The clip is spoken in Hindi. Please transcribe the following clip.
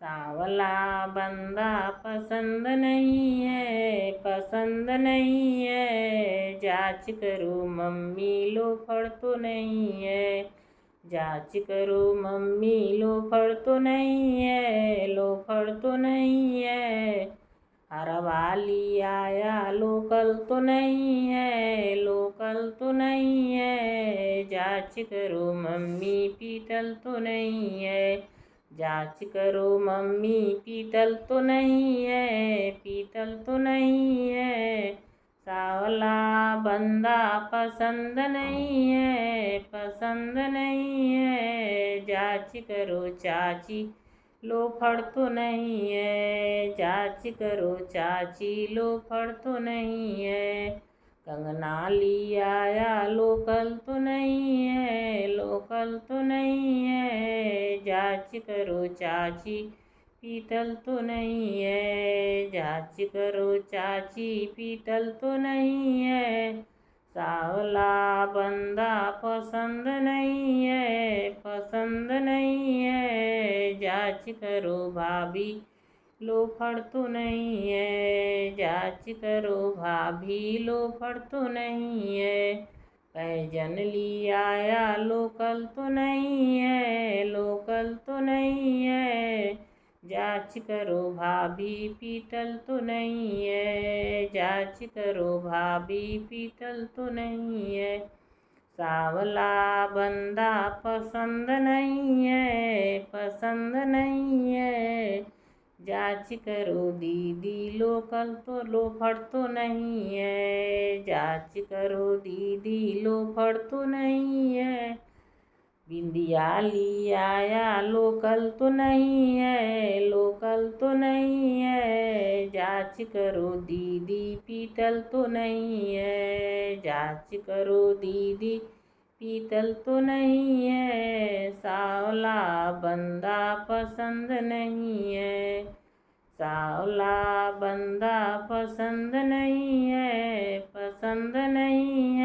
सांवला बंदा पसंद नहीं है, पसंद नहीं है। जांच करो मम्मी लोफड़ तो नहीं है, जांच करो मम्मी लोफड़ तो नहीं है, लोफड़ तो नहीं है। हरवाली आया लोकल तो नहीं है, लोकल तो नहीं है। जांच करो मम्मी पीतल तो नहीं है, जांच करो मम्मी पीतल तो नहीं है, पीतल तो नहीं है। सांवला बंदा पसंद नहीं है, पसंद नहीं है। जांच करो चाची लोफड़ तो नहीं है, जांच करो चाची लोफड़ तो नहीं है। कंगना ली आया लोकल तो नहीं है, लोकल तो नहीं है। जांच करो चाची पीतल तो नहीं है, जांच करो चाची पीतल तो नहीं है। सांवला बंदा पसंद नहीं है, पसंद नहीं है। जांच करो भाभी लोफड़ तो नहीं है, जांच करो भाभी लोफड़ तो नहीं है। पैजन ली आया लोकल तो नहीं है, लोकल तो नहीं है। जांच करो भाभी पीतल तो नहीं है, जांच करो भाभी पीतल तो नहीं है। सांवला बंदा पसंद नहीं है, पसंद नहीं है। जांच करो दीदी लोकल तो लोफड़ तो नहीं है, जांच करो दीदी लोफड़ तो नहीं है। बिंदिया ली आया लोकल तो नहीं है, लोकल तो नहीं है। जांच करो दीदी पीतल तो नहीं है, जांच करो दीदी पीतल तो नहीं है। सांवला बंदा पसंद नहीं है, सांवला बंदा पसंद नहीं है, पसंद नहीं